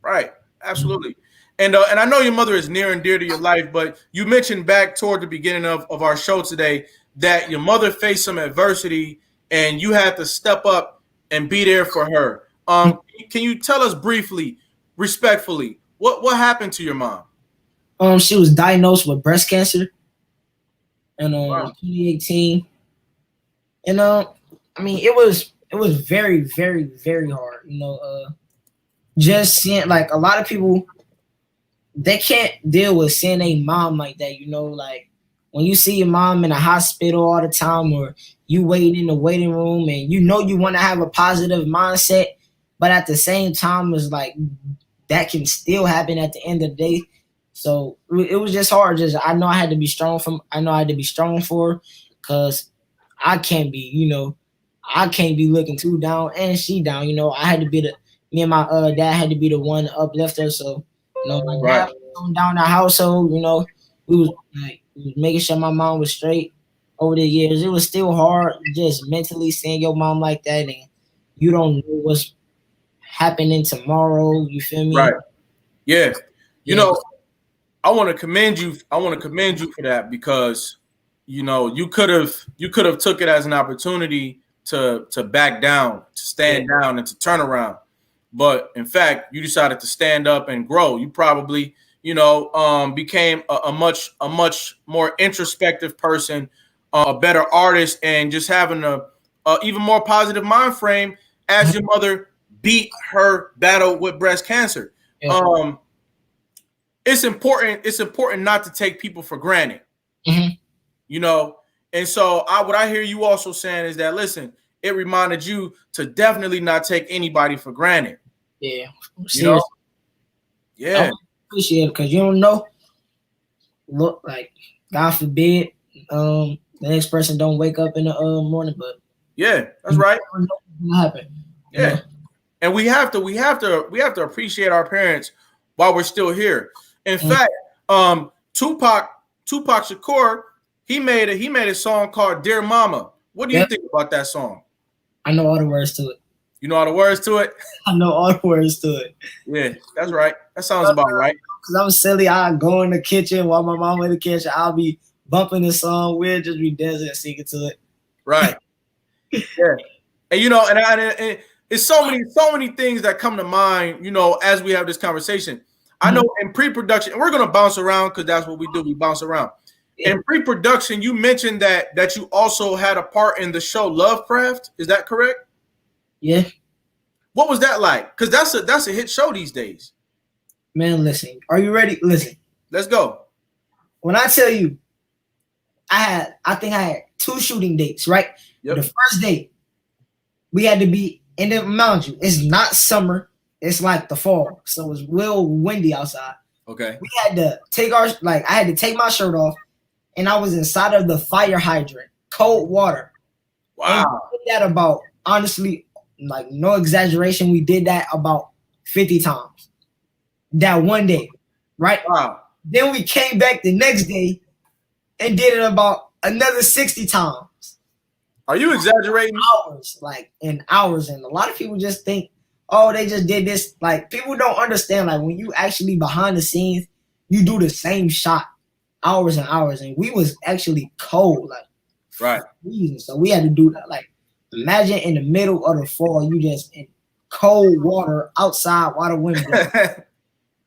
Right. Absolutely. And I know your mother is near and dear to your life, but you mentioned back toward the beginning of our show today that your mother faced some adversity and you had to step up and be there for her. Can you tell us briefly, respectfully, what happened to your mom?
She was diagnosed with breast cancer in 2018. And it was very, very, very hard. Just seeing like a lot of people, they can't deal with seeing a mom like that. Like when you see your mom in a hospital all the time, or you wait in the waiting room, and you want to have a positive mindset, but at the same time, it's like that can still happen at the end of the day. So it was just hard. I know I had to be strong for her, because I can't be, I can't be looking too down and she down. I had to be me and my dad had to be the one uplifter. So my dad was down the household. We was making sure my mom was straight. Over the years, it was still hard just mentally seeing your mom like that, and you don't know what's happening tomorrow. You feel me?
Right. Yeah. I want to commend you. I want to commend you for that, because you could have took it as an opportunity to back down, to stand down, and to turn around. But in fact, you decided to stand up and grow. You probably became a much more introspective person, a better artist, and just having a even more positive mind frame as your mother beat her battle with breast cancer. Yeah. It's important not to take people for granted. Mm-hmm. And so what I hear you also saying is that, listen, it reminded you to definitely not take anybody for granted.
Yeah.
Yeah.
I appreciate it, because you don't know. Look, like, God forbid, the next person don't wake up in the morning, but
yeah, that's right.
What happened?
Yeah. And we have to appreciate our parents while we're still here. In fact, Tupac Shakur, he made a song called "Dear Mama." What do you think about that song?
I know all the words to it.
You know all the words to it?
I know all the words to it.
Yeah, that's right. That sounds about right.
Because I'm silly. I go in the kitchen while my mom in the kitchen. I'll be bumping the song. We'll just be dancing and singing to it.
Right. Yeah. And and it's so many things that come to mind, as we have this conversation. I know in pre-production, and we're gonna bounce around because that's what we do. We bounce around. Yeah. In pre-production, you mentioned that you also had a part in the show Lovecraft. Is that correct?
Yeah.
What was that like? Because that's a hit show these days.
Man, listen. Are you ready? Listen.
Let's go.
When I tell you, I think I had 2 shooting dates, right? Yep. The first date, we had to be in the mountain. It's not summer. It's like the fall. So it's real windy outside. Okay. We had to I had to take my shirt off, and I was inside of the fire hydrant, cold water. Wow. And we did that about, honestly, like no exaggeration, we did that about 50 times. That one day, right? Wow. Then we came back the next day and did it about another 60 times.
Are you exaggerating?
Hours. And a lot of people just think, oh, they just did this. Like, people don't understand, like, when you actually behind the scenes, you do the same shot hours and hours. And we was actually cold, like,
right.
Freezing. So we had to do that. Like, imagine in the middle of the fall, you just in cold water outside while the wind blows.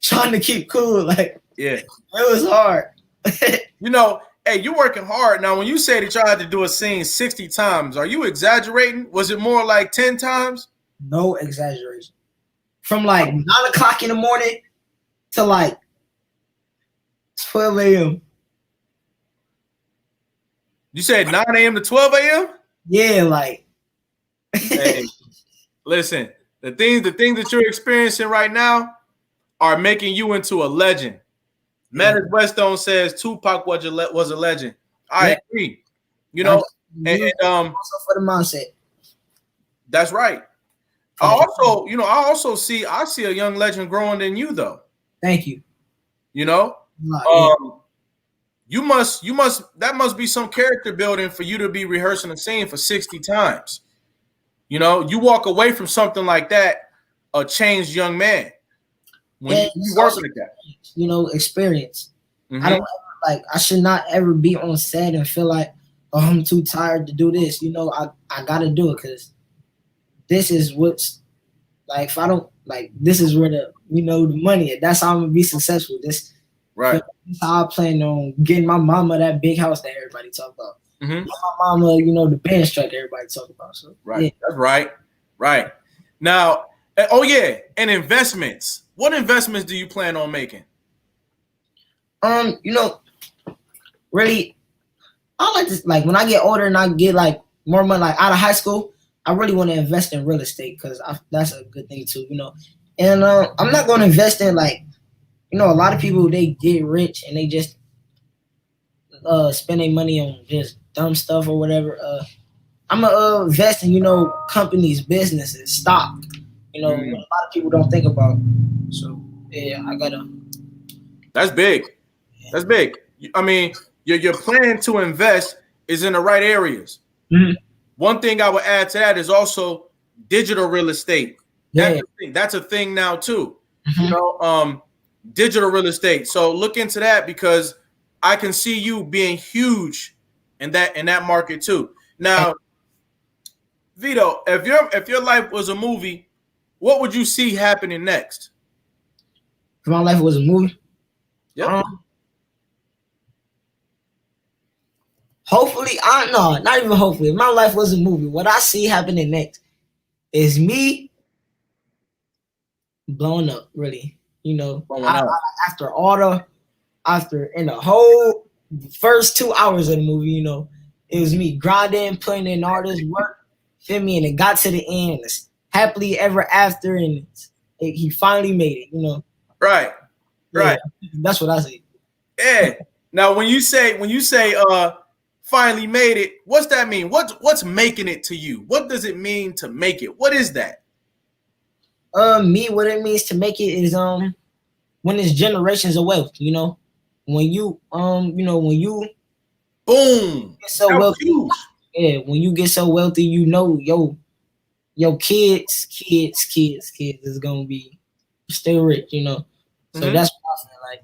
trying to keep cool. Like,
Yeah.
it was hard.
You know, hey, you're working hard. Now, when you say that y'all had to do a scene 60 times, are you exaggerating? Was it more like 10 times?
No exaggeration. From like 9 o'clock in the morning to like 12 a.m.
You said 9 a.m. to 12 a.m.?
Yeah, like.
Hey, listen, the things that you're experiencing right now are making you into a legend. Mattis Westone says Tupac was a legend. I agree. You know, and
also for the mindset.
That's right. I also see a young legend growing in you though.
Thank you.
You know, that must be some character building for you to be rehearsing a scene for 60 times. You know, you walk away from something like that, a changed young man. When you work like that,
you know, experience. I don't I should not ever be on set and feel like, oh, I'm too tired to do this. You know, I gotta do it because this is what's like. If I don't like, this is where the money is. That's how I'm gonna be successful. This how I plan on getting my mama that big house that everybody talk about. My mama, the Benz truck everybody talk about. So
that's right. Now, and investments. What investments do you plan on making?
Really, I like this. Like when I get older and I get like more money, like out of high school, I really want to invest in real estate because that's a good thing too, And I'm not going to invest in like, a lot of people, they get rich and they just spend their money on just dumb stuff or whatever. I'm gonna invest in companies, businesses, stock. A lot of people don't think about. So yeah, I gotta.
That's big. That's big. I mean, your plan to invest is in the right areas. One thing I would add to that is also digital real estate. That's a thing now too. Digital real estate. So look into that because I can see you being huge in that market too. Now, Vito, if your life was a movie, what would you see happening next?
If my life was a movie?
Yeah.
Hopefully, not even hopefully. If my life was a movie, what I see happening next is me blowing up, really. After in the whole first 2 hours of the movie, it was me grinding, putting in all this work, feel me, and it got to the end. It's happily ever after, and he finally made it,
Right.
That's what I say.
Yeah. Now, when you say finally made it, what's that mean? What's making it to you? What does it mean to make it? What is that?
What it means to make it is when it's generations of wealth, when you when you
boom
get so wealthy, when you get so wealthy, your kids is gonna be still rich, So that's what I feel like.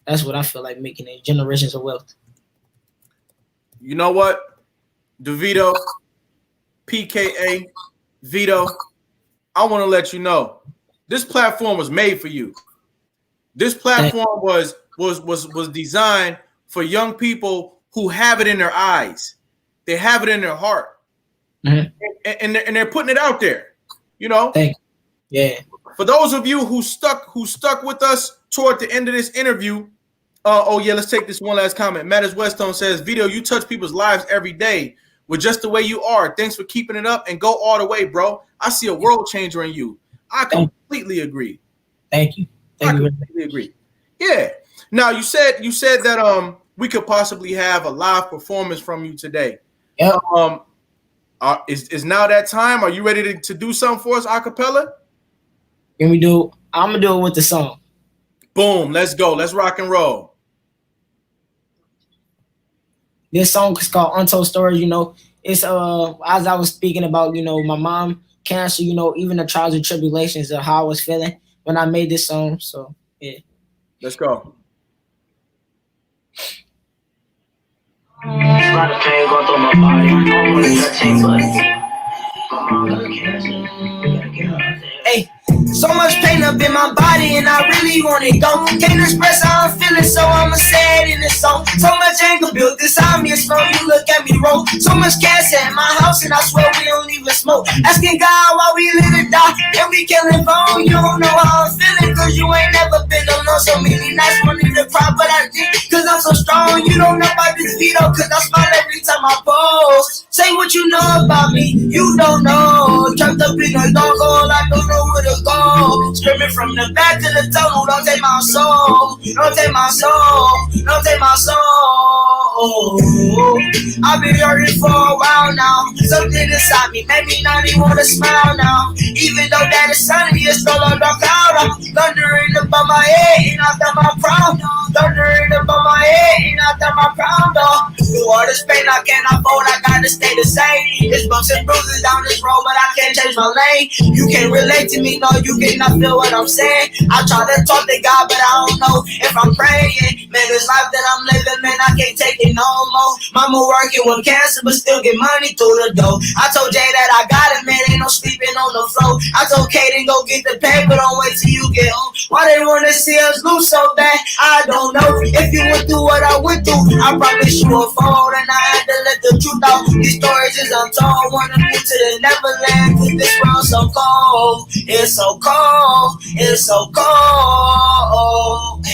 That's what I feel like making it, generations of wealth.
You know what, DeVito, PKA, Vito, I want to let you know this platform was made for you. This platform was designed for young people who have it in their eyes. They have it in their heart. And they're putting it out there.
Thank you. Yeah.
For those of you who stuck with us toward the end of this interview, let's take this one last comment. Mattis Westone says, Vito, you touch people's lives every day with just the way you are. Thanks for keeping it up and go all the way, bro. I see a world changer in you. I completely agree.
Thank you.
I completely agree. Yeah. Now you said that we could possibly have a live performance from you today.
Yeah.
Is now that time? Are you ready to do something for us a cappella?
I'm gonna do it with the song.
Boom, let's go. Let's rock and roll.
This song is called Untold Stories. It's as I was speaking about, my mom, cancer, even the trials and tribulations of how I was feeling when I made this song. So yeah.
Let's go.
A lot of pain going through my body. I don't want to touch it, but
Hey, so much pain up in my my body and I really want it gone. Can't express how I'm feeling, so I'ma say it in this song. So much anger built inside me, it's from you look at me wrong. So much gas at my house and I swear we don't even smoke. Asking God why we live and die and we can't live on. You don't know how I'm feeling cause you ain't never been alone. So many nights wanted to cry but I did cause I'm so strong. You don't know about this veto cause I smile every time I post. Say what you know about me, you don't know. Trapped up in a dark hole, I don't know where to go. Screaming from the back of the tunnel, don't take my soul. Don't take my soul, don't take my soul. I've been hurting for a while now. Something inside me made me not even wanna smile now. Even though that is sunny, it's still a dark cloud. Thundering above my head and I thought my crown. Thundering above my head and I thought my crown. Through all this pain I can't afford, I gotta stay the same. There's bumps and bruises down this road, but I can't change my lane. You can't relate to me, no, you cannot feel what I'm saying. I try to talk to God, but I don't know if I'm praying. Man, this life that I'm living, man, I can't take it no more. Mama working with cancer, but still get money through the door. I told Jay that I got it, man, ain't no sleeping on the floor. I told Kaden go get the paper, don't wait till you get home. Why they wanna see us lose so bad? I don't know. If you went through what I went through, I promise you a fold, and I had to let the truth out. These stories is untold. Wanna move to the Neverland, cause this world's so cold. It's so cold. It's so cold.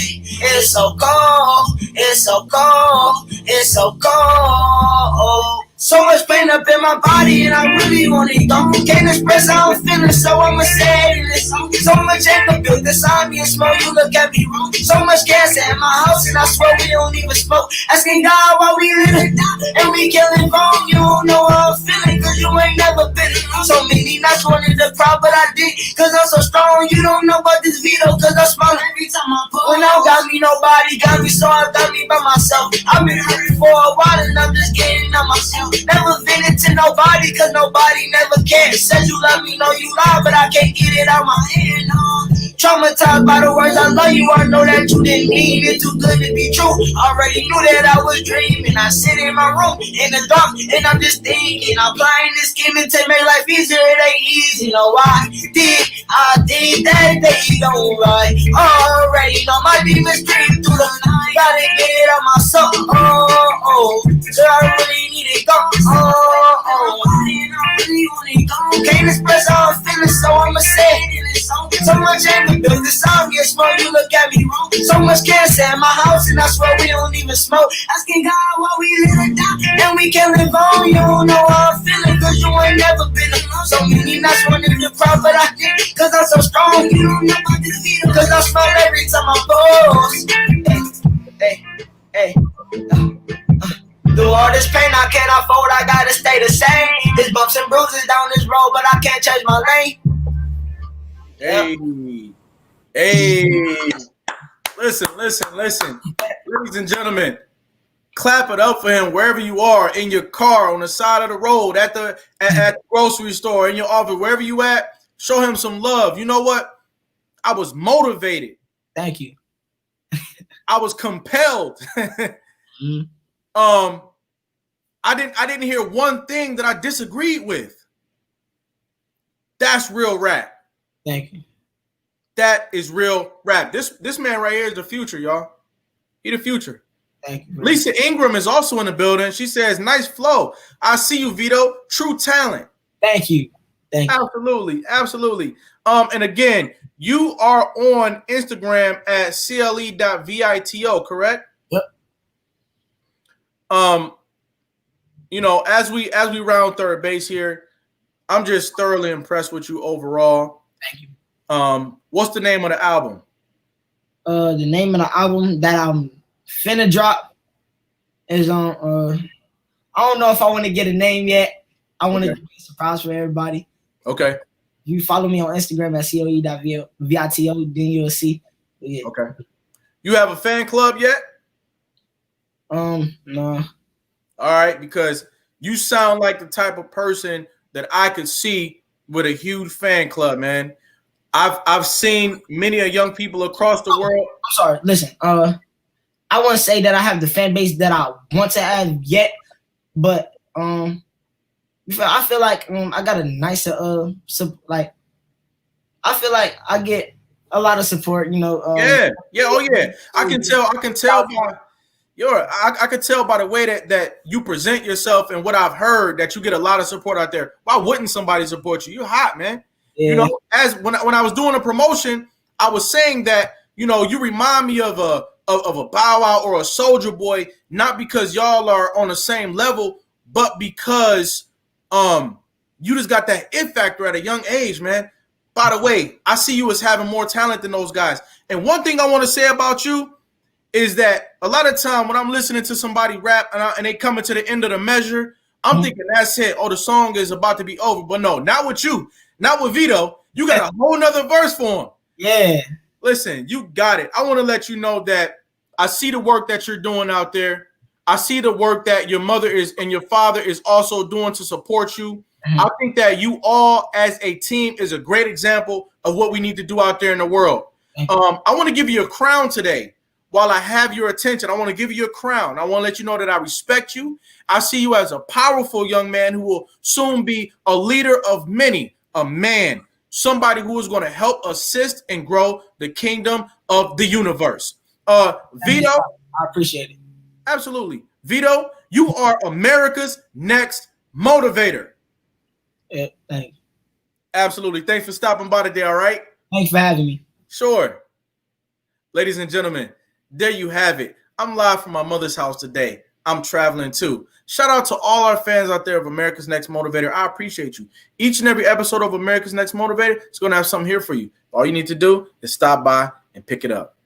It's so cold. It's so cold. It's so cold. So much pain up in my body and I really want it gone. Can't express how I'm feeling, so I'ma say it in this song. So much anger built inside me and smoke, you look at me wrong. So much gas at my house and I swear we don't even smoke. Asking God why we live and die and we can't live on. You don't know how I'm feeling cause you ain't never been alone. So many nights wanted to cry but I did cause I'm so strong. You don't know about this veto cause I smile every time I post. When I got me, nobody got me, so I got me by myself. I've been hurting for a while and I'm just getting out myself. Never vented to nobody cause nobody never cared. Said you love me, know you lie, but I can't get it out my head, no. Traumatized by the words I love you, I know that you didn't mean it, too good to be true. Already knew that I was dreaming. I sit in my room in the dark and I'm just thinking. I'm applying this scheme to make life easier, it ain't easy, no. I think that they don't right. Already know my demons dream through the night. Gotta get it out my soul, so I really need it gone, Can't express how I'm feeling, so I'ma say it in this song. So much anger built inside me, it's more you look at me wrong. So much cancer at my house, and I swear we don't even smoke. Asking God why we live and die, and we can't live on. You don't know how I'm feeling, cause you ain't never been alone. So many nights wanted to cry, but I did, cause I'm so strong. You don't know about this veto, cause I smile every time I post. Hey. Through all this pain I can't afford, I gotta stay the same. There's bumps and bruises down this road, but I can't change my lane.
Hey. Listen. Ladies and gentlemen, clap it up for him wherever you are, in your car, on the side of the road, at the grocery store, in your office, wherever you at, show him some love. You know what? I was motivated.
Thank you.
I was compelled. I didn't hear one thing that I disagreed with. That's real rap.
Thank you.
That is real rap. This man right here is the future, y'all. He the future.
Thank you.
Lisa Ingram is also in the building. She says, "Nice flow. I see you, Vito. True talent."
Thank you.
Absolutely. And again, you are on Instagram at cle.vito, correct?
Yep.
You know, as we round third base here, I'm just thoroughly impressed with you overall.
Thank you.
What's the name of the album?
The name of the album that I'm finna drop is on I don't know if I want to get a name yet. I want to be a surprise for everybody.
Okay.
If you follow me on Instagram at cle.vito, then you'll see. Yeah.
Okay. You have a fan club yet?
No.
All right, because you sound like the type of person that I could see with a huge fan club, man. I've seen many of young people across the world.
I'm sorry. Listen, I wouldn't say that I have the fan base that I want to have yet, but I feel like I got a nicer I feel like I get a lot of support.
Yeah. Oh yeah. I can tell by I can tell by the way that you present yourself and what I've heard that you get a lot of support out there. Why wouldn't somebody support you? You're hot, man.
Yeah.
As when I was doing a promotion, I was saying that you remind me of a Bow Wow or a Soldier Boy, not because y'all are on the same level, but because you just got that it factor at a young age, man. By the way, I see you as having more talent than those guys. And one thing I want to say about you is that a lot of time when I'm listening to somebody rap and they coming to the end of the measure, I'm thinking that's it. Oh, the song is about to be over. But no, not with you. Not with Vito. You got a whole nother verse for him.
Yeah.
Listen, you got it. I want to let you know that I see the work that you're doing out there. I see the work that your mother is and your father is also doing to support you. I think that you all as a team is a great example of what we need to do out there in the world. I want to give you a crown today. While I have your attention, I want to give you a crown. I want to let you know that I respect you. I see you as a powerful young man who will soon be a leader of many, a man, somebody who is going to help assist and grow the kingdom of the universe. Vito,
I appreciate it.
Absolutely. Vito, you are America's next motivator.
Yeah, thank you.
Absolutely. Thanks for stopping by today, all right?
Thanks for having me.
Sure. Ladies and gentlemen, there you have it. I'm live from my mother's house today. I'm traveling too. Shout out to all our fans out there of America's Next Motivator. I appreciate you. Each and every episode of America's Next Motivator is going to have something here for you. All you need to do is stop by and pick it up.